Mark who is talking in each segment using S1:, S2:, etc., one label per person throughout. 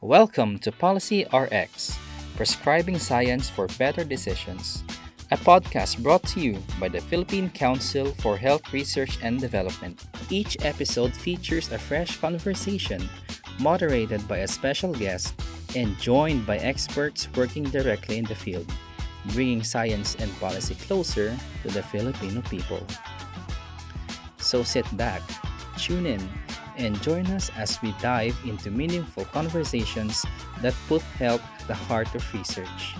S1: Welcome to Policy RX, Prescribing Science for Better Decisions, a podcast brought to you by the Philippine Council for Health Research and Development. Each episode features a fresh conversation, moderated by a special guest, and joined by experts working directly in the field, bringing science and policy closer to the Filipino people. So sit back, tune in, and join us as we dive into meaningful conversations that put health at the heart of research.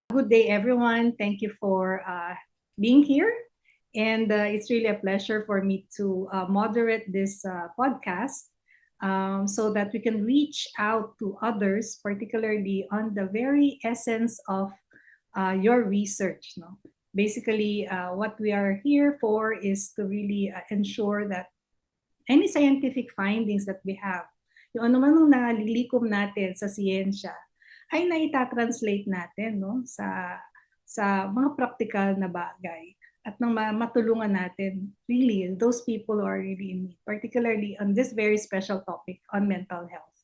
S2: Good day, everyone. Thank you for being here. And it's really a pleasure for me to moderate this podcast so that we can reach out to others, particularly on the very essence of your research. No? Basically, what we are here for is to really ensure that any scientific findings that we have, yung ano man ang nalilikom natin sa siyensya, ay naita-translate natin no, sa mga practical na bagay at nang matulungan natin really those people who are really in need, particularly on this very special topic on mental health.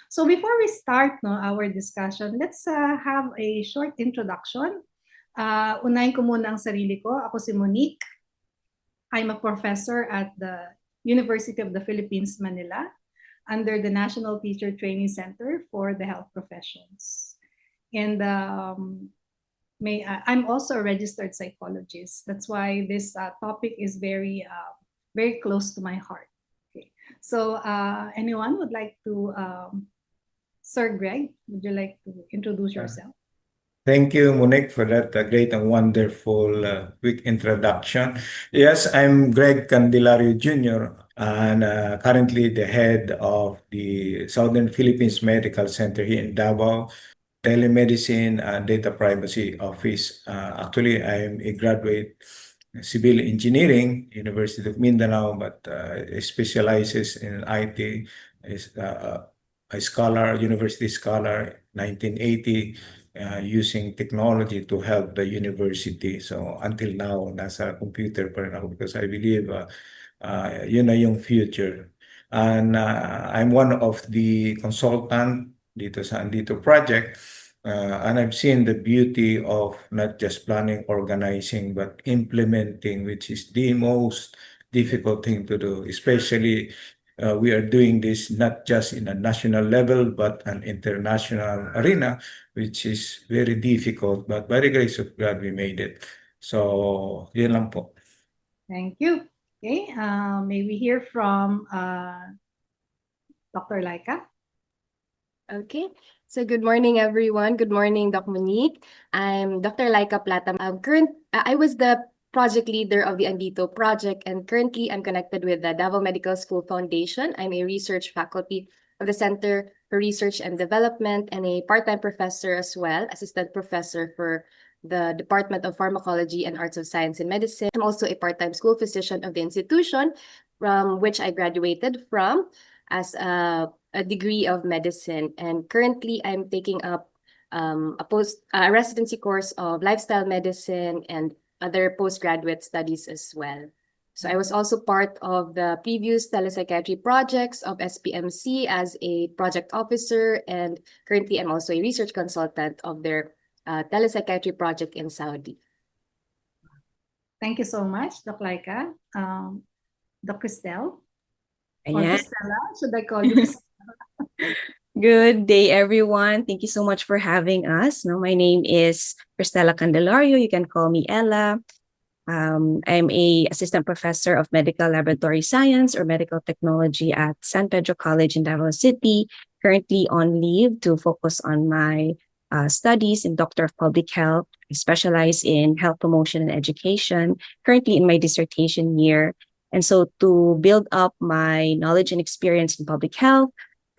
S2: So before we start our discussion, let's have a short introduction. Unahin ko muna ang sarili ko. Ako si Monique. I'm a professor at the University of the Philippines, Manila, under the National Teacher Training Center for the Health Professions. And I'm also a registered psychologist. That's why this topic is very, very close to my heart. Okay. So anyone would like to, Sir Greg, would you like to introduce yourself?
S3: Thank you, Monique, for that great and wonderful quick introduction. Yes, I'm Greg Candelario Jr. and currently the head of the Southern Philippines Medical Center here in Davao, Telemedicine and Data Privacy Office. Actually, I'm a graduate civil engineering, University of Mindanao, but specializes in IT, is a scholar, university scholar, 1980. Using technology to help the university. So until now, nasa computer pa rin ako because I believe yun na yung future. And I'm one of the consultant dito sa Andito project. And I've seen the beauty of not just planning, organizing, but implementing, which is the most difficult thing to do, especially we are doing this not just in a national level, but an international arena, which is very difficult. But by the grace of God, we made it. So, yun lang po.
S2: Thank you. Okay, may we hear from Dr. Laika?
S4: Okay, so good morning, everyone. Good morning, Doc Monique. I'm Dr. Laika Plata. I was the project leader of the Andito project, and currently I'm connected with the Davao Medical School Foundation. I'm a research faculty of the Center for Research and Development and a part-time professor as well, assistant professor for the Department of Pharmacology and Arts of Science and Medicine. I'm also a part-time school physician of the institution from which I graduated from as a degree of medicine. And currently I'm taking up a residency course of lifestyle medicine and other postgraduate studies as well. So I was also part of the previous telepsychiatry projects of SPMC as a project officer, and currently I'm also a research consultant of their telepsychiatry project in Saudi.
S2: Thank you so much, Doc Laika. Doc Cristel? Or
S5: Ayan.
S2: Cristela? Should I call you Cristela?
S5: Good day, everyone. Thank you so much for having us. No, my name is Cristela Candelario. You can call me Ella. I'm a assistant professor of medical laboratory science or medical technology at San Pedro College in Davao City. Currently on leave to focus on my studies in Doctor of Public Health. I specialize in health promotion and education. Currently in my dissertation year. And so to build up my knowledge and experience in public health,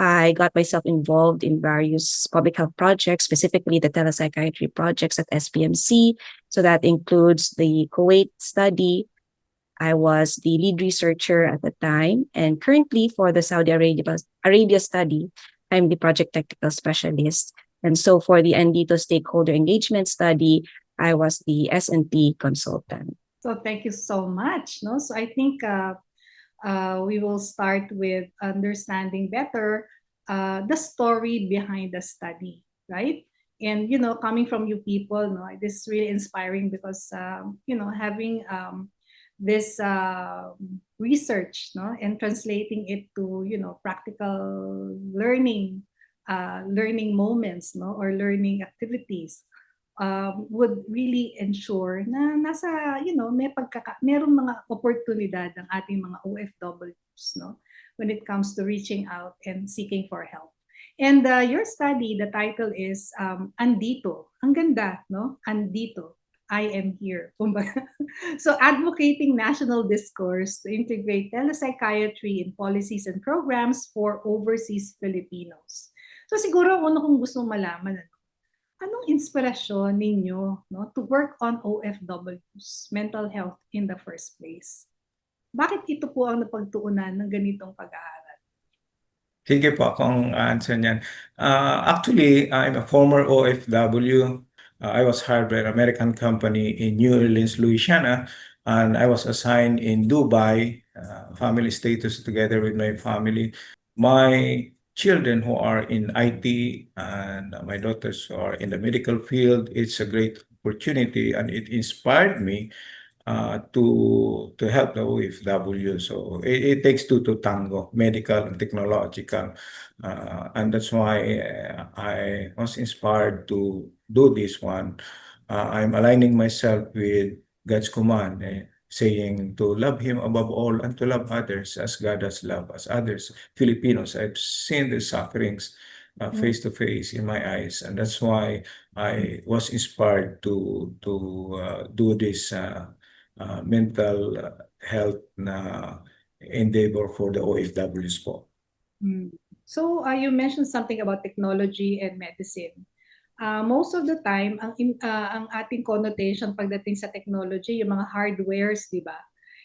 S5: I got myself involved in various public health projects, specifically the telepsychiatry projects at SPMC. So that includes the Kuwait study. I was the lead researcher at the time. And currently for the Saudi Arabia study, I'm the project technical specialist. And so for the Andito stakeholder engagement study, I was the S&T consultant.
S2: So thank you so much. No, so I think We will start with understanding better the story behind the study, right? And coming from you people, no, this is really inspiring because having this research, no, and translating it to practical learning moments, no, or learning activities would really ensure na merong mga oportunidad ang ating mga OFWs, no, when it comes to reaching out and seeking for help. And your study, the title is Andito. Ang ganda, no? Andito. I am here. So advocating national discourse to integrate telepsychiatry in policies and programs for overseas Filipinos. So siguro una kong gusto malaman, anong inspirasyon ninyo, no, to work on OFWs, mental health in the first place? Bakit ito po ang napagtuunan ng ganitong pag-aaral?
S3: Sige po akong answer niyan. Actually, I'm a former OFW. I was hired by an American company in New Orleans, Louisiana, and I was assigned in Dubai, family status together with my family. My children who are in IT and my daughters who are in the medical field, it's a great opportunity and it inspired me to help the OFW. So it takes two to tango, medical and technological. And that's why I was inspired to do this one. I'm aligning myself with God's command, saying to love Him above all and to love others as God has loved us. Others, Filipinos, I've seen the sufferings face to face in my eyes, and that's why I was inspired to do this mental health na endeavor for the OFWs po.
S2: So you mentioned something about technology and medicine. Most of the time, ang ating connotation pagdating sa technology, yung mga hardwares, di ba?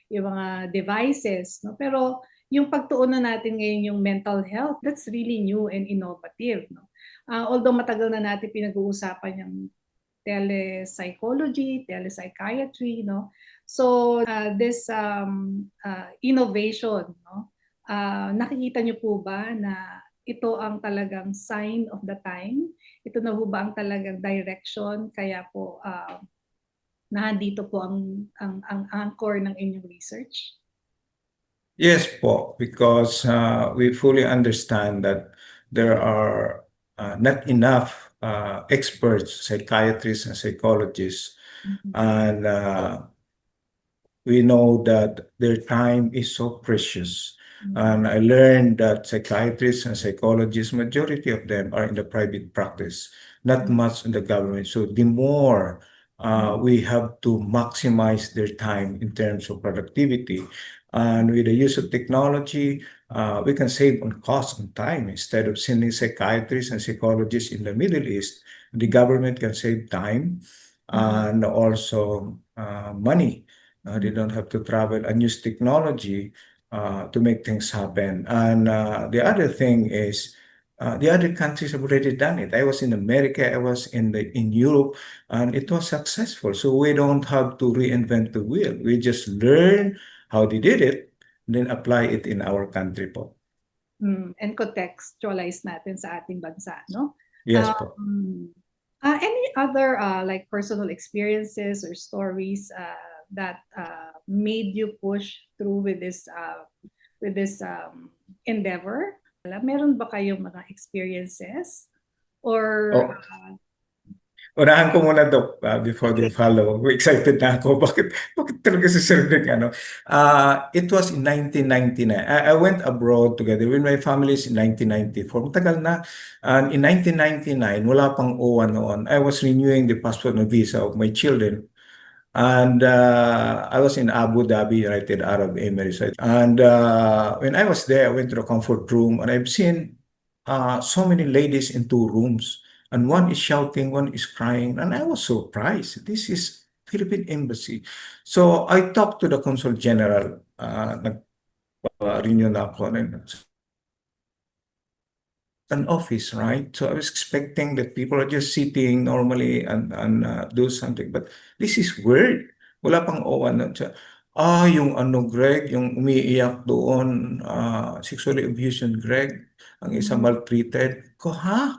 S2: Yung mga devices, no? Pero yung pagtuunan natin ngayon yung mental health, that's really new and innovative, no? Although matagal na natin pinag-uusapan yung telepsychology, telepsychiatry, no? So this innovation, no? Nakikita niyo po ba na ito ang talagang sign of the time? Ito na po ba ang talagang direction? Kaya po nandito po ang anchor ng inyong research?
S3: Yes po, because we fully understand that there are not enough experts, psychiatrists and psychologists, and we know that their time is so precious. And I learned that psychiatrists and psychologists, majority of them are in the private practice, not much in the government. So the more we have to maximize their time in terms of productivity. And with the use of technology, we can save on cost and time. Instead of sending psychiatrists and psychologists in the Middle East, the government can save time and also money. They don't have to travel and use technology to make things happen. And the other thing is, the other countries have already done it. I was in America, I was in Europe, and it was successful. So we don't have to reinvent the wheel. We just learn how they did it, then apply it in our country po.
S2: And contextualize natin sa ating bansa, no?
S3: Yes po.
S2: Any other like personal experiences or stories that made you push through with this endeavor? Meron ba kayong mga experiences? Or
S3: Unahan ko muna, Doc, before they follow. Excited na ako. Bakit talaga si Sir Nick, ano? It was in 1999. I went abroad together with my families in 1994. Matagal na. And in 1999, wala pang OWA noon. I was renewing the passport and visa of my children. And I was in Abu Dhabi, United Arab Emirates. And when I was there, I went to the comfort room and I've seen so many ladies in two rooms. And one is shouting, one is crying. And I was surprised. This is Philippine Embassy. So I talked to the Consul General. Nag-renew na ako. An office, right? So I was expecting that people are just sitting normally and do something. But this is weird. Wala pang OWA. Yung ano, Greg, yung umiiyak doon, sexually abused yun, Greg, ang isa maltreated. Ko, ha?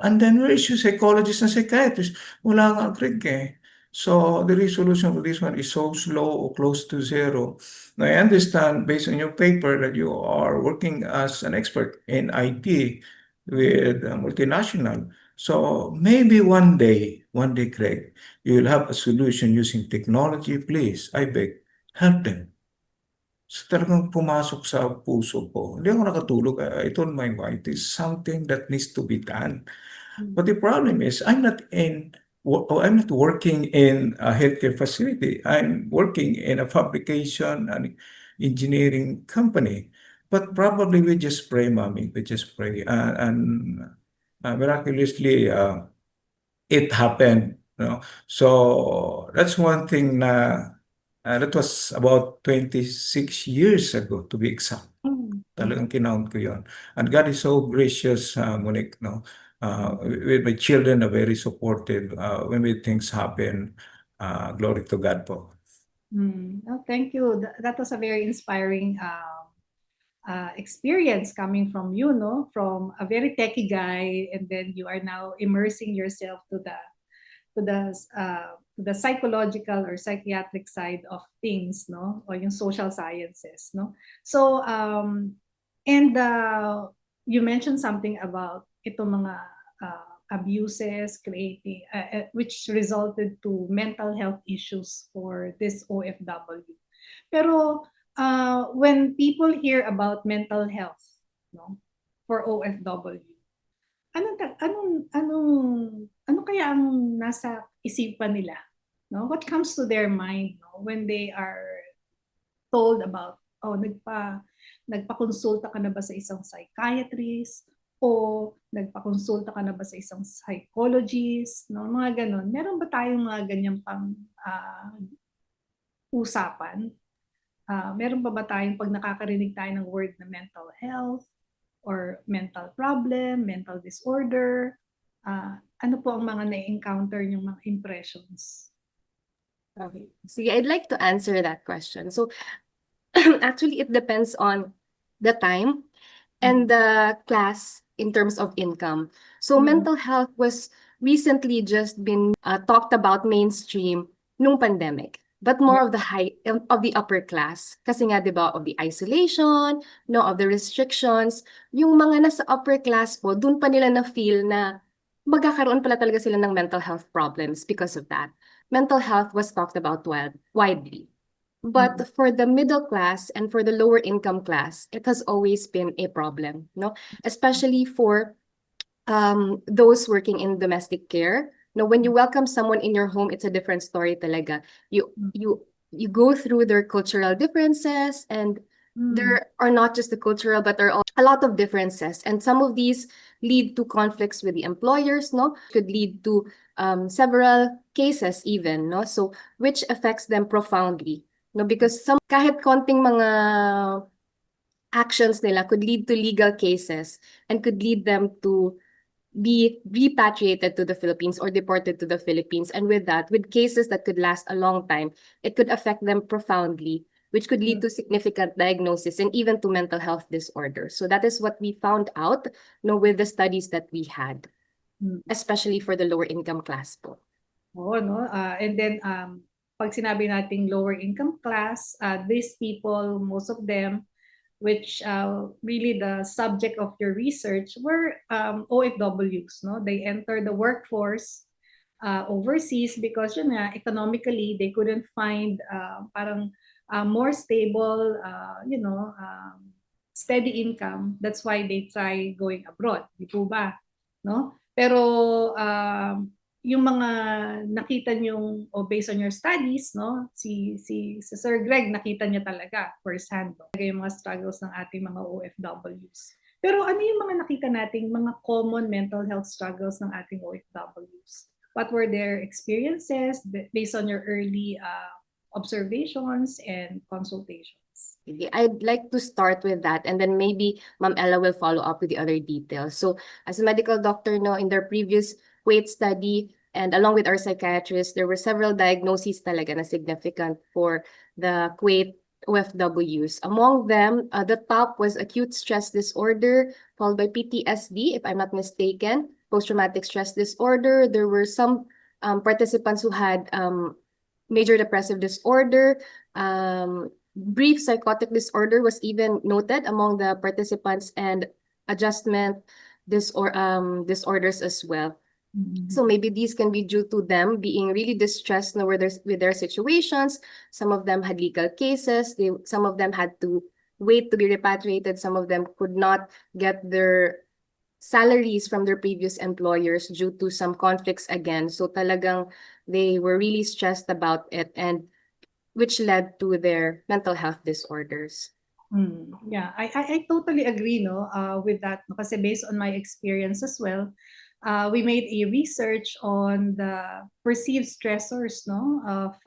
S3: And then where is your psychologist and psychiatrist? Wala nga, Greg eh. So the resolution of this one is so slow or close to zero. Now I understand based on your paper that you are working as an expert in IT with a multinational. So maybe one day, Craig, you will have a solution using technology. Please, I beg, help them. So talagang pumasok sa puso ko. Hindi ako nakatulog. I told my wife, this is something that needs to be done. But the problem is, I'm not working in a healthcare facility. I'm working in a fabrication and engineering company. But probably we just pray, mommy. We just pray, and miraculously, it happened. So that's one thing that was about 26 years ago, to be exact. Talagang kinount ko yon. And God is so gracious, Monique, no? With my children are very supportive when things happen. Glory to God po.
S2: Oh, thank you. That was a very inspiring experience coming from you, no? From a very techie guy, and then you are now immersing yourself to the psychological or psychiatric side of things, no? Or yung social sciences, no? So, and you mentioned something about itong mga abuses creating, which resulted to mental health issues for this OFW. Pero when people hear about mental health, no, for OFW, ano kaya ang nasa isipan nila, no? What comes to their mind, no, when they are told about, nagpakonsulta ka na ba sa isang psychiatrist, o nagpakonsulta ka na ba sa isang psychologist, no? Mga ganon. Meron ba tayong mga ganyang pang usapan? Meron ba tayong pag nakakarinig tayo ng word na mental health or mental problem, mental disorder, ano po ang mga na-encounter yung mga impressions?
S4: Okay. Sige, I'd like to answer that question. So, actually, it depends on the time and the class in terms of income. So, mental health was recently just been talked about mainstream nung pandemic, but more of the upper class. Kasi nga, di ba, of the isolation, no, of the restrictions, yung mga nasa upper class po, dun pa nila na-feel na magkakaroon pala talaga sila ng mental health problems because of that. Mental health was talked about widely. But for the middle class and for the lower income class, it has always been a problem, no? Especially for those working in domestic care. No, when you welcome someone in your home, it's a different story talaga. You go through their cultural differences, and there are not just the cultural, but there are a lot of differences. And some of these lead to conflicts with the employers, no? Could lead to several cases even, no? So, which affects them profoundly, no? Because kahit konting mga actions nila could lead to legal cases and could lead them to be repatriated to the Philippines or deported to the Philippines. And with that, with cases that could last a long time, it could affect them profoundly, which could lead to significant diagnosis and even to mental health disorders. So that is what we found out, no, with the studies that we had, especially for the lower income class po.
S2: Oo, no? And then, pag sinabi nating lower income class, these people, most of them, which really the subject of your research were OFWs, no? They entered the workforce overseas because yun nga, economically they couldn't find parang more stable, steady income. That's why they try going abroad, di po ba? No? Pero yung mga nakita niyong based on your studies, no, si Sir Greg nakita niya talaga firsthand, no, yung mga struggles ng ating mga OFWs. Pero ano yung mga nakita nating mga common mental health struggles ng ating OFWs? What were their experiences based on your early observations and consultations?
S4: I'd like to start with that, and then maybe Ma'am Ella will follow up with the other details. So, as a medical doctor, no, in their previous weight study, and along with our psychiatrist, there were several diagnoses talaga na significant for the Kuwait OFWs. Among them, the top was acute stress disorder, followed by PTSD, if I'm not mistaken, post-traumatic stress disorder. There were some participants who had major depressive disorder. Brief psychotic disorder was even noted among the participants, and adjustment disorders as well. So maybe these can be due to them being really distressed with their situations. Some of them had legal cases. Some of them had to wait to be repatriated. Some of them could not get their salaries from their previous employers due to some conflicts again. So talagang they were really stressed about it, and which led to their mental health disorders.
S2: Yeah, I totally agree, no, with that, no, kasi based on my experience as well, we made a research on the perceived stressors, no, of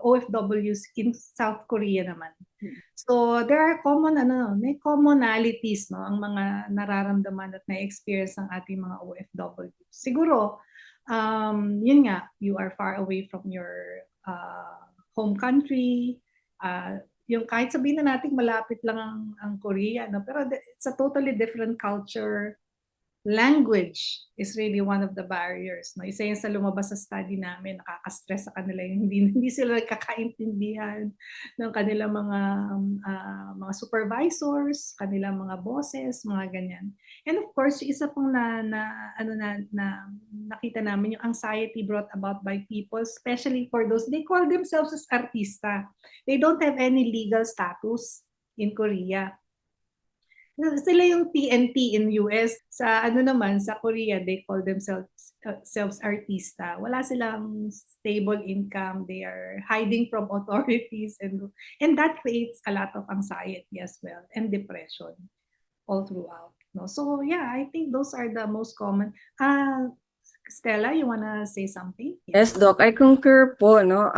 S2: OFWs in South Korea naman. So there are may commonalities, no, ang mga nararamdaman at na-experience ng ating mga OFWs. Siguro, yun nga, you are far away from your home country, yung kahit sabihin na natin malapit lang ang Korea, no? Pero it's a totally different culture. Language is really one of the barriers, no? Isa yan sa lumabas sa study namin, nakaka-stress sa kanila yung hindi sila kakaintindihan ng kanilang mga supervisors, kanilang mga bosses, mga ganyan. And of course, isa pong nakita namin yung anxiety brought about by people, especially for those, they call themselves as artista. They don't have any legal status in Korea. Sila yung TNT in US. Sa sa Korea, they call themselves artista. Wala silang stable income. They are hiding from authorities, and that creates a lot of anxiety as well, and depression all throughout. No? So yeah, I think those are the most common. Stella, you wanna say something?
S5: Yes, Doc, I concur po, no.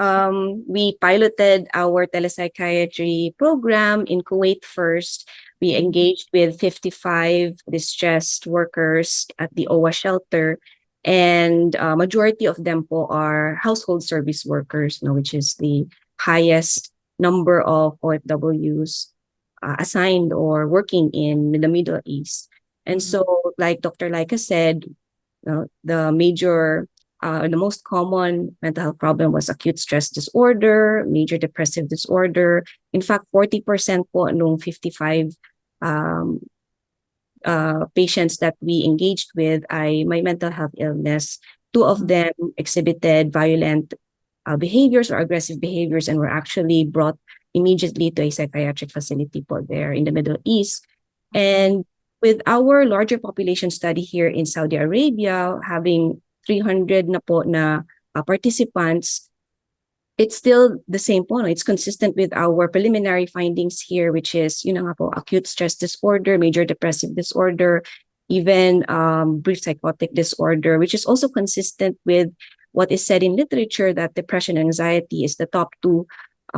S5: We piloted our telepsychiatry program in Kuwait first. We engaged with 55 distressed workers at the OWA shelter, and majority of them po are household service workers, no, which is the highest number of OFWs assigned or working in the Middle East. And so, like Dr. Laika said, the most common mental health problem was acute stress disorder, major depressive disorder. In fact, 40% po nung 55 patients that we engaged with ay may mental health illness. 2 of them exhibited violent behaviors or aggressive behaviors and were actually brought immediately to a psychiatric facility po there in the Middle East. And with our larger population study here in Saudi Arabia, having 300 na po na participants, it's still the same po. No? It's consistent with our preliminary findings here, which is acute stress disorder, major depressive disorder, even brief psychotic disorder, which is also consistent with what is said in literature that depression and anxiety is the top 2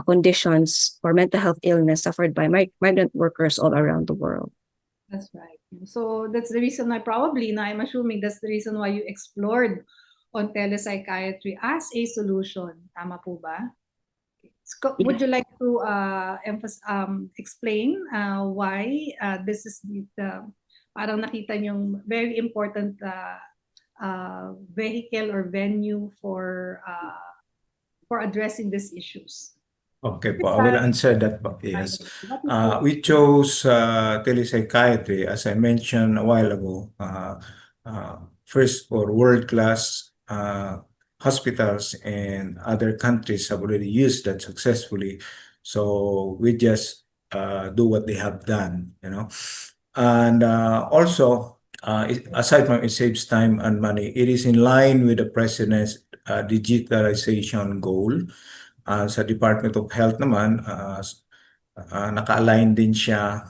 S5: conditions for mental health illness suffered by migrant workers all around the world.
S2: That's right. So that's the reason why I'm assuming that's the reason why you explored on telepsychiatry as a solution. Tama po ba? Would you like to explain why this is the parang nakita niyong very important vehicle or venue for addressing these issues?
S3: Okay po, I will answer that po. Yes. We chose telepsychiatry, as I mentioned a while ago, first for world-class hospitals and other countries have already used that successfully. So we just do what they have done, And also, aside from it saves time and money, it is in line with the President's digitalization goal. Sa Department of Health naman, naka-align din siya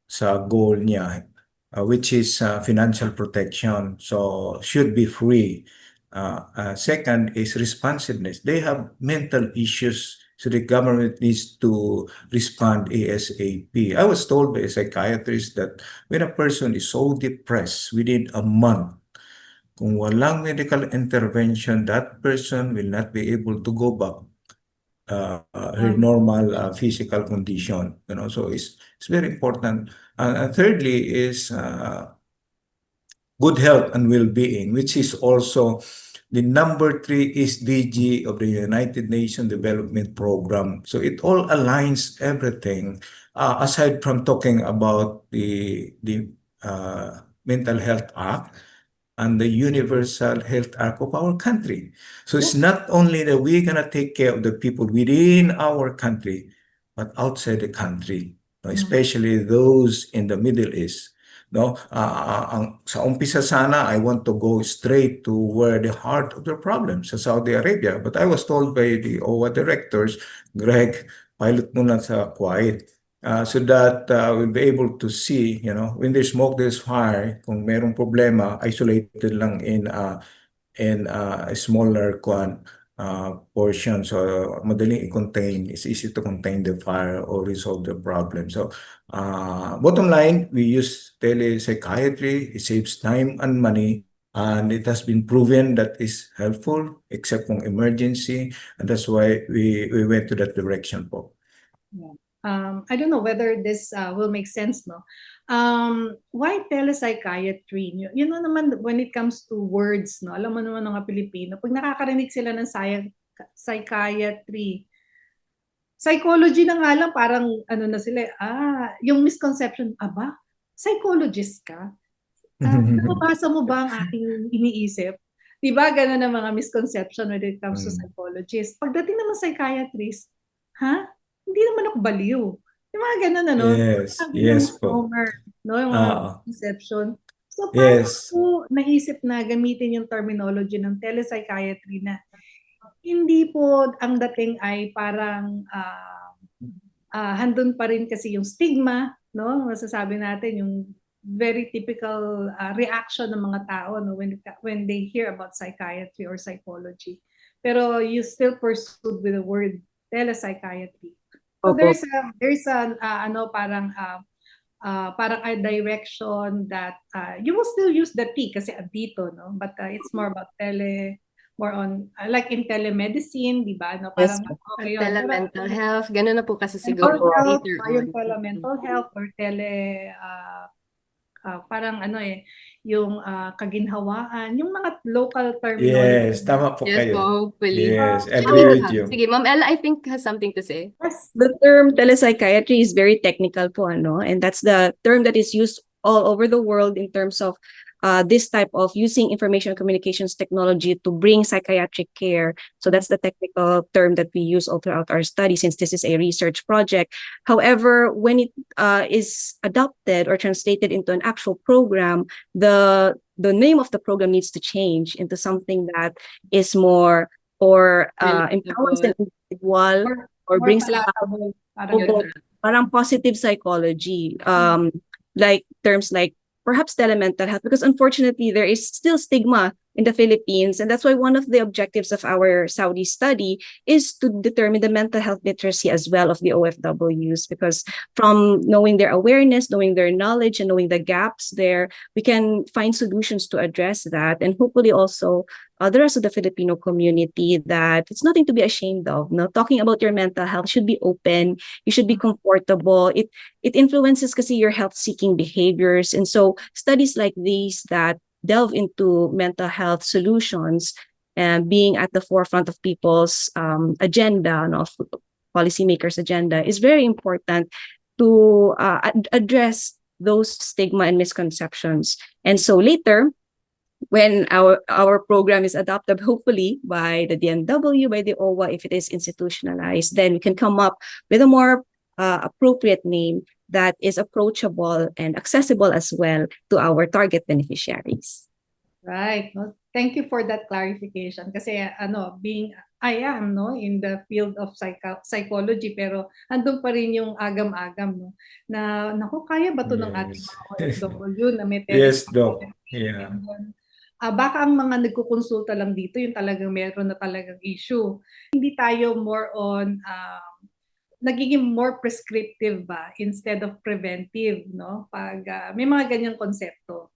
S3: sa goal niya, which is financial protection. So, should be free. Second is responsiveness. They have mental issues, so the government needs to respond ASAP. I was told by a psychiatrist that when a person is so depressed within a month, kung walang medical intervention, that person will not be able to go back her normal physical condition. So it's very important. And thirdly is good health and well-being, which is also the number 3 SDG of the United Nations Development Program. So it all aligns everything, aside from talking about the Mental Health Act and the Universal Health Act of our country. So it's not only that we're gonna take care of the people within our country, but outside the country, especially those in the Middle East. No, sa umpisa sana, I want to go straight to where the heart of the problem, sa Saudi Arabia. But I was told by the OWA directors, Greg, pilot muna sa Kuwait. So that we'll be able to see, when there's smoke, there's fire. Kung merong problema, isolated lang in a smaller portion. So madaling i-contain. It's easy to contain the fire or resolve the problem. So bottom line, we use telepsychiatry. It saves time and money. And it has been proven that is helpful, except kung emergency. And that's why we went to that direction po.
S2: Yeah. I don't know whether this will make sense, no? Why telepsychiatry? Naman, when it comes to words, no? Alam mo naman mga Pilipino, pag nakakarinig sila ng psychiatry, psychology na nga lang, parang ano na sila, yung misconception, psychologist ka? Nababasa mo ba ang aking iniisip? Diba, ganun ang mga misconception when it comes to psychologist. Pagdating naman psychiatrist, hindi naman ako baliw. Yung mga ganun, ano?
S3: Yes po.
S2: No? Yung mga conception. So, paano ko naisip na gamitin yung terminology ng telepsychiatry na hindi po ang dating ay parang handun pa rin kasi yung stigma, no? Masasabi natin yung very typical reaction ng mga tao, no, when they hear about psychiatry or psychology. Pero you still pursued with the word telepsychiatry. So there's parang a direction that you will still use the T kasi andito, no? But it's more about more on like in telemedicine, di ba? No, parang
S4: okay yun. Telemental health, ganun na po kasi siguro later on.
S2: Yung telemental health or parang yung kaginhawaan, yung mga local terminology.
S3: Yes, tama po kayo.
S4: Yes po, hopefully.
S3: Yes, agree with you.
S4: Sige, Ma'am Ella, I think has something to say.
S2: Yes.
S5: The term telepsychiatry is very technical po, and that's the term that is used all over the world in terms of this type of using information communications technology to bring psychiatric care. So that's the technical term that we use all throughout our study, since this is a research project. However, when it is adopted or translated into an actual program, the name of the program needs to change into something that is more or empowers the individual or brings parang positive psychology, like terms like perhaps telemental health, because unfortunately there is still stigma in the Philippines. And that's why one of the objectives of our Saudi study is to determine the mental health literacy as well of the OFWs, because from knowing their awareness, knowing their knowledge, and knowing the gaps there, we can find solutions to address that. And hopefully also the rest of the Filipino community, that it's nothing to be ashamed of. No, talking about your mental health should be open. You should be comfortable. It influences kasi your health-seeking behaviors. And so studies like these that delve into mental health solutions and being at the forefront of people's agenda, of policymakers' agenda, is very important to address those stigma and misconceptions. And so later, when our program is adopted, hopefully by the DNW, by the OWA, if it is institutionalized, then we can come up with a more appropriate name that is approachable and accessible as well to our target beneficiaries.
S2: Right. No, thank you for that clarification. Kasi I am in the field of psychology, pero andun pa rin yung agam-agam, no, na naku, kaya ba to ng ating mga OFW na may
S3: Yes, Doc. Yeah.
S2: Baka ang mga nagkukonsulta lang dito yung talagang meron na talagang issue. Hindi tayo more on nagiging more prescriptive ba instead of preventive, no? Pag may mga ganyang konsepto.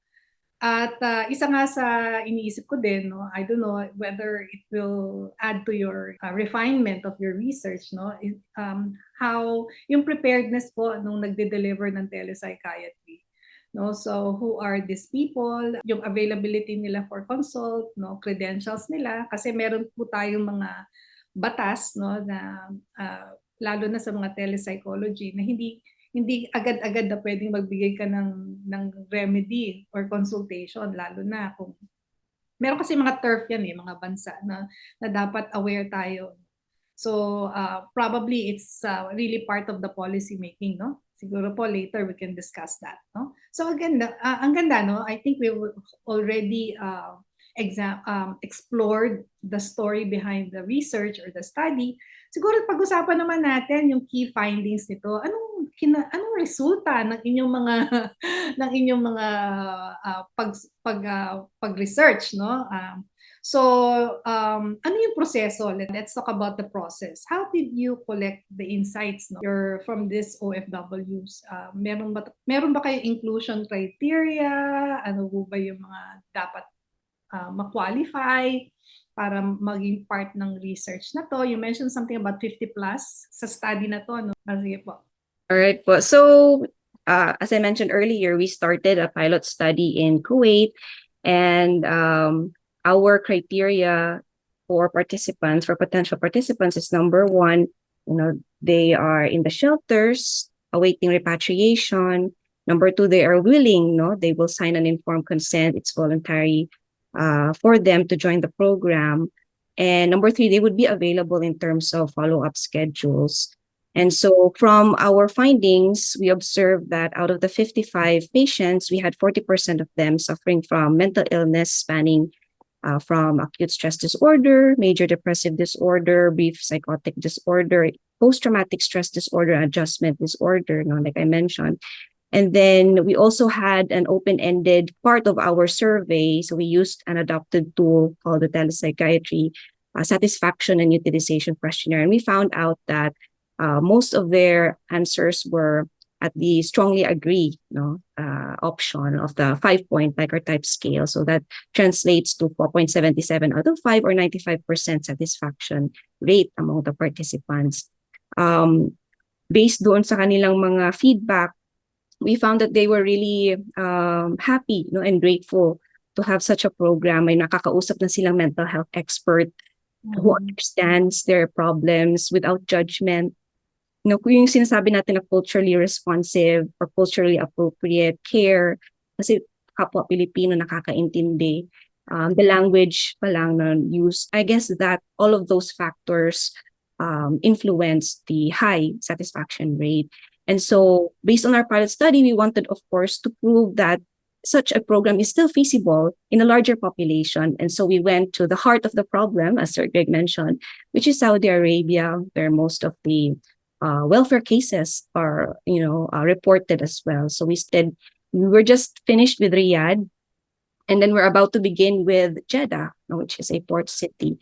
S2: At isa nga sa iniisip ko din, no, I don't know whether it will add to your refinement of your research, no, how yung preparedness po nung nagde-deliver ng telepsychiatry. No, so who are these people, yung availability nila for consult, no, credentials nila, kasi meron po tayong mga batas, no, na lalo na sa mga telepsychology na hindi agad-agad na pwedeng magbigay ka ng remedy or consultation, lalo na kung meron kasi mga turf yan mga bansa na dapat aware tayo. So probably it's really part of the policy making, no? Siguro po later we can discuss that, no? So again, ang ganda, no? I think we already explored the story behind the research or the study. Siguro pag-usapan naman natin yung key findings nito. Anong resulta ng inyong mga ng inyong mga pag-research, no? Ano yung proseso? Let's talk about the process. How did you collect the insights, no? You're from this OFWs. Meron ba kayong inclusion criteria? Ano ba yung mga dapat ma-qualify para maging part ng research na to? You mentioned something about 50 plus sa study na to, no? Sige po.
S5: All right po. So, as I mentioned earlier, we started a pilot study in Kuwait, and our criteria for participants, for potential participants, is number one, they are in the shelters awaiting repatriation. Number two, they are willing, they will sign an informed consent. It's voluntary for them to join the program. And number three, they would be available in terms of follow-up schedules. And so from our findings, we observed that out of the 55 patients, we had 40% of them suffering from mental illness spanning from acute stress disorder, major depressive disorder, brief psychotic disorder, post-traumatic stress disorder, adjustment disorder, like I mentioned. And then we also had an open-ended part of our survey. So we used an adopted tool called the telepsychiatry satisfaction and utilization questionnaire. And we found out that most of their answers were at the strongly agree option of the 5-point Likert type scale. So that translates to 4.77 out of 5 or 95% satisfaction rate among the participants. Based doon sa kanilang mga feedback, we found that they were really happy and grateful to have such a program. May nakakausap na silang mental health expert who understands their problems without judgment. Kung yung sinasabi natin na culturally responsive or culturally appropriate care, kasi kapwa Pilipino nakakaintindi, the language pa lang na used, I guess that all of those factors influenced the high satisfaction rate. And so based on our pilot study, we wanted, of course, to prove that such a program is still feasible in a larger population. And so we went to the heart of the problem, as Sir Greg mentioned, which is Saudi Arabia, where most of the welfare cases are, reported as well. So we were just finished with Riyadh, and then we're about to begin with Jeddah, which is a port city.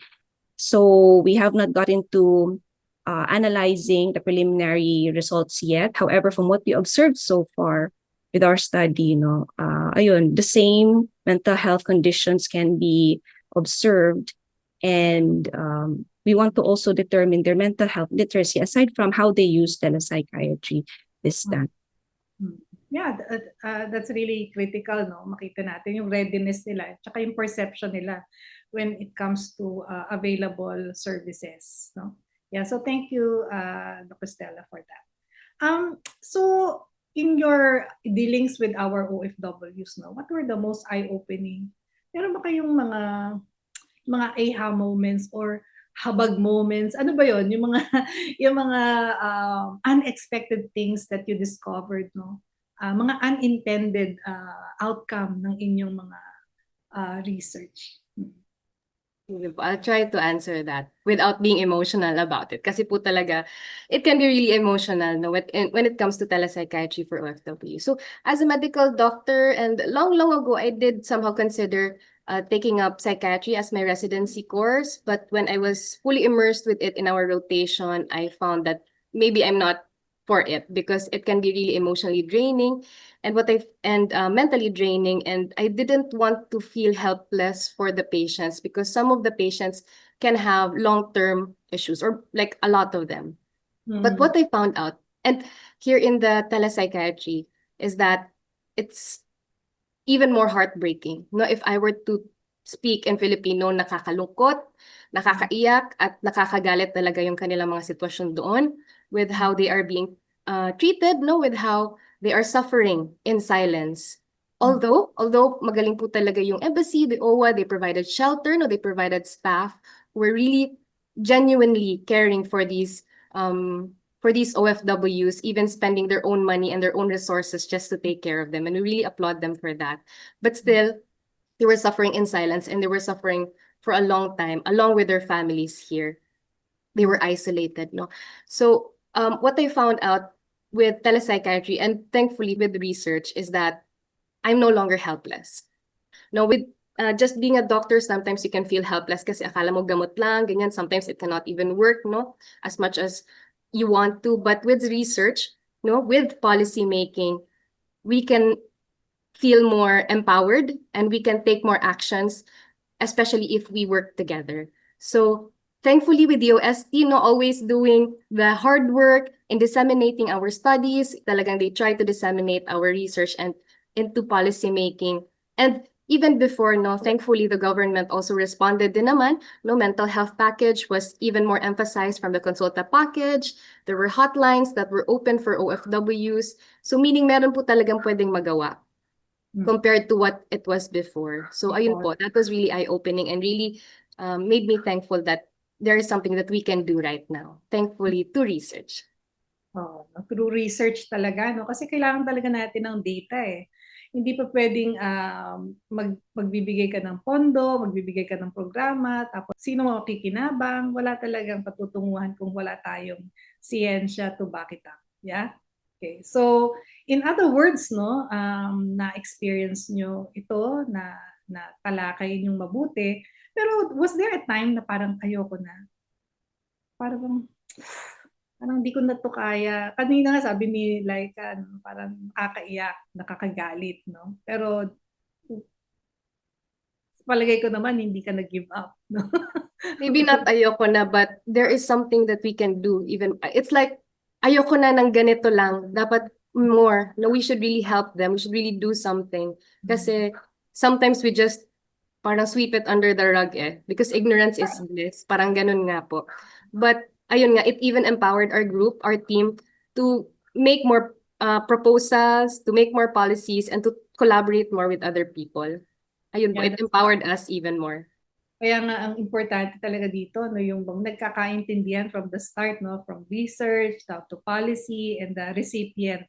S5: So we have not gotten to analyzing the preliminary results yet. However, from what we observed so far with our study, the same mental health conditions can be observed, and we want to also determine their mental health literacy aside from how they use telepsychiatry this time.
S2: Yeah, that's really critical, makita natin yung readiness nila at saka yung perception nila when it comes to available services, Yeah, so thank you, Dr. Stella, for that. So in your dealings with our OFWs, what were the most eye-opening? Meron ba kayong mga aha moments or habag moments? Ano ba yon? Yung mga unexpected things that you discovered, mga unintended outcome ng inyong mga research.
S4: I'll try to answer that without being emotional about it. Kasi po talaga, it can be really emotional when it comes to telepsychiatry for OFW. So as a medical doctor, and long ago, I did somehow consider taking up psychiatry as my residency course. But when I was fully immersed with it in our rotation, I found that maybe I'm not for it because it can be really emotionally draining and mentally draining. And I didn't want to feel helpless for the patients because some of the patients can have long-term issues or like a lot of them. But what I found out, and here in the telepsychiatry, is that it's even more heartbreaking. No, if I were to speak in Filipino, nakakalungkot, nakakaiyak, at nakakagalit talaga yung kanilang mga sitwasyon doon with how they are being treated, no, with how they are suffering in silence. Although magaling po talaga yung embassy, the OWA, they provided shelter, no, they provided staff who were really genuinely caring for these OFWs, even spending their own money and their own resources just to take care of them. And we really applaud them for that. But still, they were suffering in silence and they were suffering for a long time, along with their families here. They were isolated, no? So what I found out with telepsychiatry and thankfully with research is that I'm no longer helpless. No, with just being a doctor, sometimes you can feel helpless kasi akala mo gamot lang, ganyan. Sometimes it cannot even work, no? As much as you want to. But with research, no, with policy making, we can feel more empowered and we can take more actions, especially if we work together. So thankfully with the OST, no, always doing the hard work in disseminating our studies, talagang they try to disseminate our research and into policy making. And even before, no, thankfully the government also responded din naman. No, mental health package was even more emphasized from the Consulta package. There were hotlines that were open for OFWs. So meaning meron po talagang pwedeng magawa compared to what it was before. So ayun po, that was really eye-opening and really made me thankful that there is something that we can do right now, thankfully to research.
S2: Through research talaga, no? Kasi kailangan talaga natin ng data eh. Hindi pa pwedeng magbibigay ka ng pondo, magbibigay ka ng programa, tapos sino makikinabang, wala talagang patutunguhan kung wala tayong siyensya to back it up. Yeah? Okay. So, in other words, no, na-experience nyo ito, na talakay yung mabuti, pero was there a time na parang ayoko na? Parang hindi ko na to kaya. Kanina nga sabi ni Laika, no, parang nakakaiyak, nakakagalit, no? Pero palagay ko naman hindi ka nag-give up, no?
S4: Maybe not ayoko na, but there is something that we can do. Even it's like ayoko na ng ganito lang. Dapat more. No, we should really help them. We should really do something. Kasi sometimes we just parang sweep it under the rug eh. Because ignorance is bliss. Parang ganun nga po. But ayun nga, it even empowered our group, our team, to make more proposals, to make more policies, and to collaborate more with other people. Ayun po, it empowered us even more.
S2: Kaya nga ang importante talaga dito, no, yung bang nagkakaintindihan from the start, no, from research down to policy and the recipient,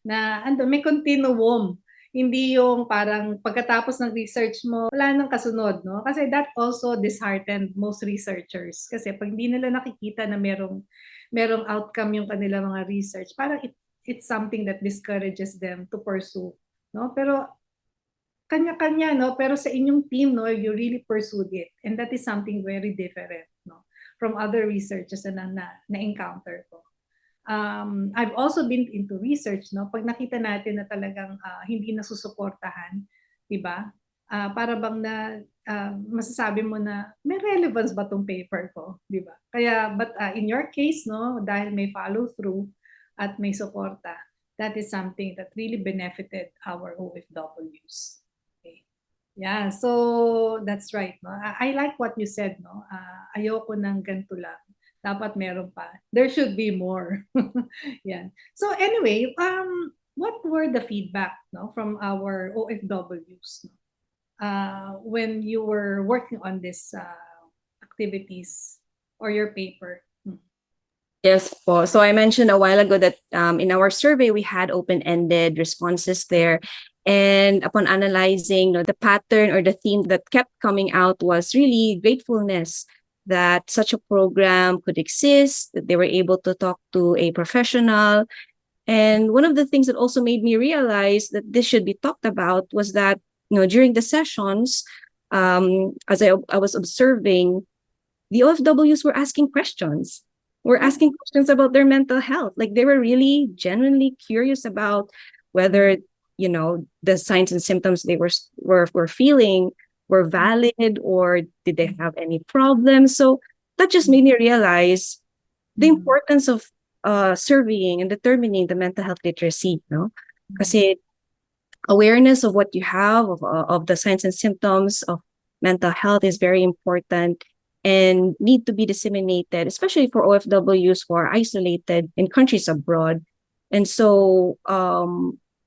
S2: na may continuum. Hindi yung parang pagkatapos ng research mo, wala nang kasunod, no? Kasi that also disheartened most researchers. Kasi pag hindi nila nakikita na merong outcome yung kanila mga research, parang it's something that discourages them to pursue, no? Pero kanya-kanya, no? Pero sa inyong team, no, you really pursued it. And that is something very different, no, from other researchers na na-encounter ko. I've also been into research, no? Pag nakita natin na talagang hindi nasusuportahan, 'di ba? Para bang masasabi mo na may relevance ba tong paper ko, 'di ba? Kaya but in your case, no, dahil may follow through at may suporta, that is something that really benefited our OFWs. Okay. Yeah, so that's right, no. I like what you said, no. Ayoko ng ganito lang. Dapat meron pa. There should be more. Yeah. So anyway, what were the feedback, no, from our OFWs when you were working on this activities or your paper?
S5: Yes po. So I mentioned a while ago that in our survey, we had open-ended responses there. And upon analyzing the pattern or the theme that kept coming out was really gratefulness that such a program could exist, that they were able to talk to a professional. And one of the things that also made me realize that this should be talked about was that, during the sessions, as I was observing, the OFWs were asking questions. were asking questions about their mental health. Like they were really genuinely curious about whether, the signs and symptoms they were feeling were valid, or did they have any problems. So that just made me realize the importance of surveying and determining the mental health literacy, no? Kasi awareness of what you have, of the signs and symptoms of mental health is very important and need to be disseminated, especially for OFWs who are isolated in countries abroad. And so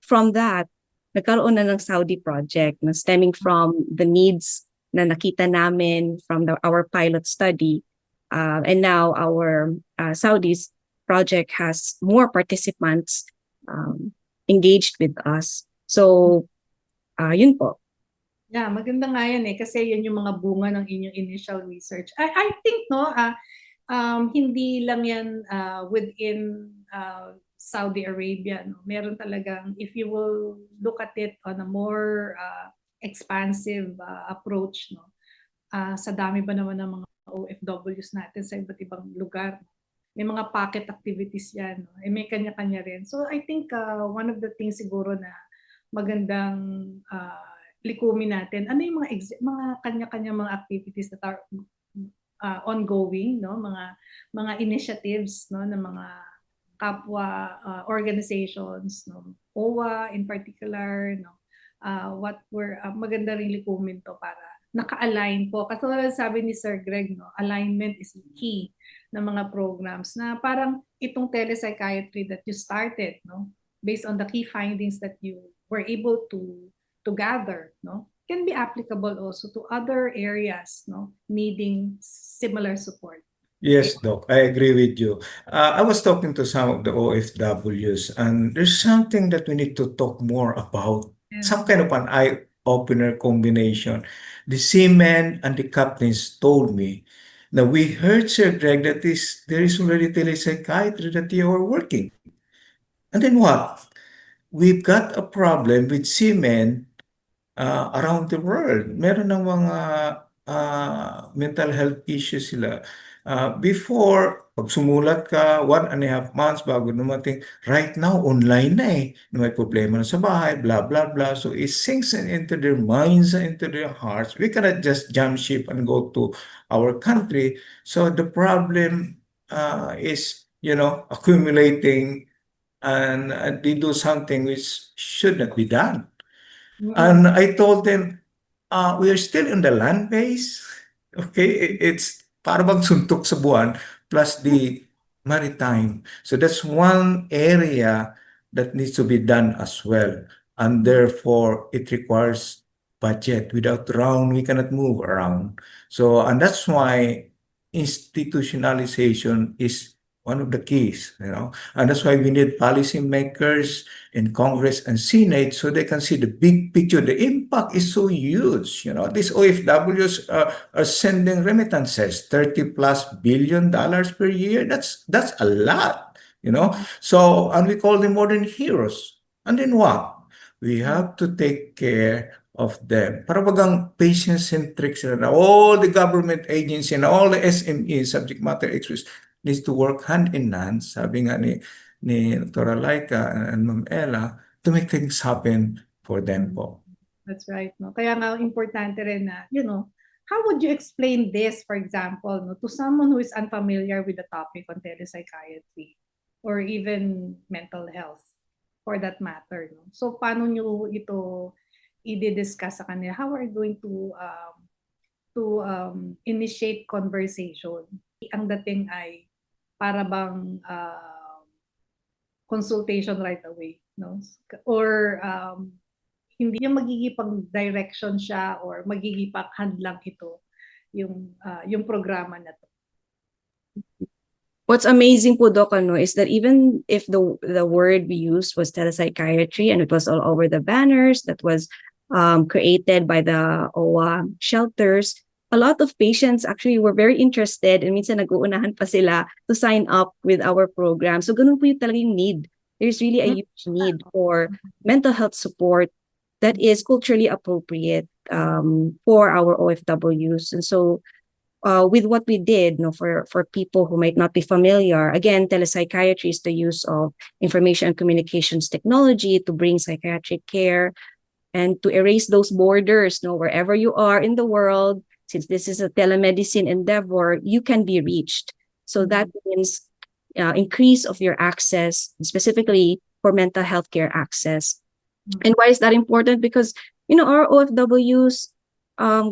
S5: from that, nagkaroon na ng Saudi project na stemming from the needs na nakita namin from our pilot study. And now our Saudi's project has more participants engaged with us. So, yun po.
S2: Yeah, maganda nga yan kasi yan yung mga bunga ng inyong initial research. I think hindi lang yan within Saudi Arabia, no. Meron talagang, if you will look at it on a more expansive approach, no. Sa dami ba naman ng mga OFWs natin sa iba't ibang lugar, may mga pocket activities yan, no? May kanya-kanya rin. So I think one of the things siguro na magandang likumin natin, ano yung mga kanya-kanya mga activities that are ongoing, no? Mga initiatives, no, ng mga kapwa organizations, no? OWA in particular, no? What were maganda rin likumin to para naka-align po. Kasi sabi ni Sir Greg, no, alignment is key ng mga programs na parang itong telepsychiatry that you started, no, based on the key findings that you were able to gather, no, can be applicable also to other areas, no, needing similar support.
S3: Yes, Doc, I agree with you. I was talking to some of the OFWs, and there's something that we need to talk more about. Some kind of an eye-opener combination. The seamen and the captains told me that we heard, Sir Greg, that there is already telepsychiatry that you are working. And then what? We've got a problem with seamen around the world. Meron ng mga mental health issues sila. Before, pag sumulat ka, 1.5 months bago dumating, right now, online na na may problema na sa bahay, blah, blah, blah. So it sinks into their minds, into their hearts. We cannot just jump ship and go to our country. So the problem is, accumulating, and they do something which should not be done. And I told them, we are still in the land base. Okay, it's parang suntok sa buwan plus the maritime. So that's one area that needs to be done as well. And therefore, it requires budget. Without round, we cannot move around. So, and that's why institutionalization is one of the keys, and that's why we need policymakers in Congress and Senate so they can see the big picture. The impact is so huge. These OFWs are sending remittances, $30+ billion per year. That's a lot, So, and we call them modern heroes. And then what? We have to take care of them. Para bagang patient-centric sila na all the government agencies and all the SMEs, subject matter experts, needs to work hand in hand, sabi nga ni Dr. Laika and Ma'am Ella, to make things happen for them po.
S2: That's right. No? Kaya nga importante rin na, how would you explain this, for example, no, to someone who is unfamiliar with the topic on telepsychiatry or even mental health for that matter? No? So paano nyo ito i-discuss sa kanila? How are you going to initiate conversation? Ang dating ay para bang consultation right away, no? Or hindi yung magigipang direction siya or magigipang hadlang ito yung programa na to.
S5: What's amazing po, Doc, is that even if the word we used was telepsychiatry and it was all over the banners that was created by the OWA shelters, a lot of patients actually were very interested and minsan nag-uunahan pa sila to sign up with our program. So ganun po yung talagang need. There's really a huge need for mental health support that is culturally appropriate for our OFWs. And so with what we did, for people who might not be familiar, again, telepsychiatry is the use of information and communications technology to bring psychiatric care and to erase those borders, wherever you are in the world. Since this is a telemedicine endeavor, you can be reached. So that means increase of your access, specifically for mental health care access. And why is that important? Because, our OFWs,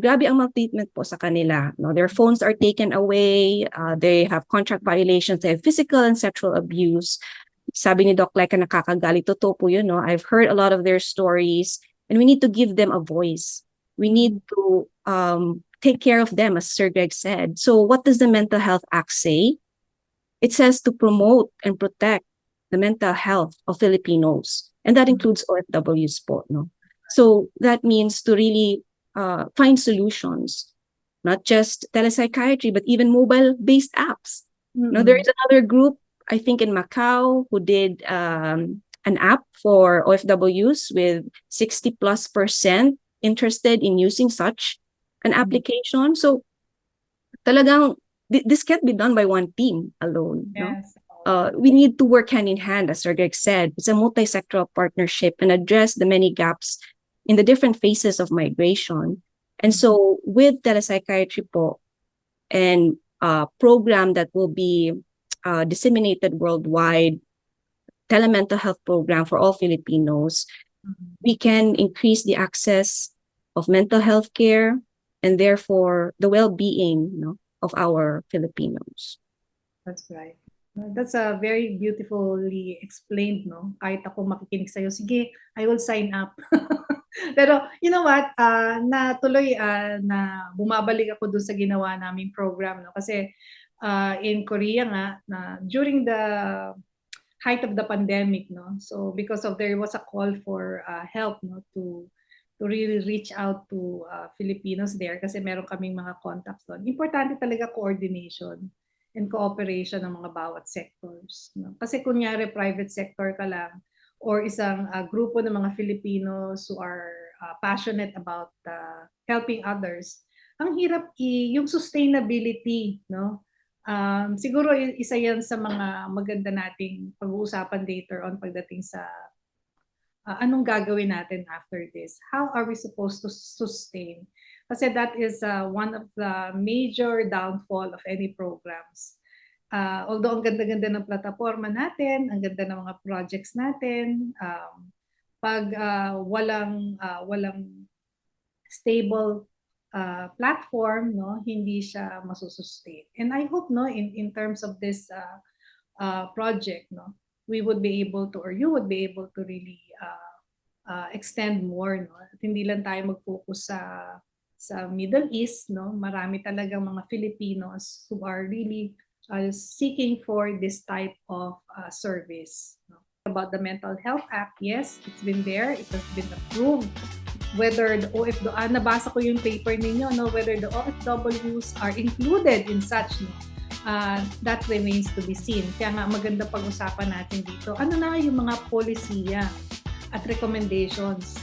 S5: grabe ang maltreatment po sa kanila. Their phones are taken away, they have contract violations, they have physical and sexual abuse. Sabi ni Doc Laika, nakakagalit. Totoo po yun, I've heard a lot of their stories, and we need to give them a voice. We need to take care of them, as Sir Greg said. So what does the Mental Health Act say? It says to promote and protect the mental health of Filipinos, and that includes OFWs po, So that means to really find solutions, not just telepsychiatry, but even mobile-based apps. There is another group, I think in Macau, who did an app for OFWs with 60+% interested in using such an application. So talagang this can't be done by one team alone.
S2: Yes.
S5: We need to work hand in hand, as Sir Greg said. It's a multi-sectoral partnership and address the many gaps in the different phases of migration. And so with telepsychiatry po, and a program that will be disseminated worldwide, telemental health program for all Filipinos, we can increase the access of mental health care and therefore the well-being of our Filipinos.
S2: That's right. That's a very beautifully explained, Kahit ako makikinig sa'yo, sige, I will sign up. Pero, you know what, natuloy na bumabalik ako dun sa ginawa naming program, Kasi in Korea nga, during the height of the pandemic, So because of there was a call for help, to really reach out to Filipinos there kasi meron kaming mga contacts doon. Importante talaga coordination and cooperation ng mga bawat sectors. Kasi kunyari private sector ka lang or isang grupo ng mga Filipinos who are passionate about helping others, ang hirap yung sustainability, siguro isa yan sa mga maganda nating pag-uusapan later on pagdating sa anong gagawin natin after this? How are we supposed to sustain? Kasi that is one of the major downfall of any programs. Although ang ganda-ganda ng plataforma natin, ang ganda ng mga projects natin, pag walang stable platform, hindi siya masusustain. And I hope in terms of this project, we would be able to, or you would be able to really extend more, At hindi lang tayo mag-focus sa Middle East, Marami talagang mga Filipinos who are really seeking for this type of service. About the Mental Health Act, yes, it's been there, it has been approved. Whether the nabasa ko yung paper ninyo, whether the OFWs are included in such, that remains to be seen. Kaya nga maganda pag-usapan natin dito. Ano na yung mga polisiya at recommendations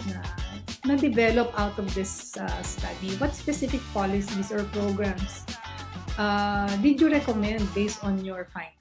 S2: na develop out of this study? What specific policies or programs did you recommend based on your findings?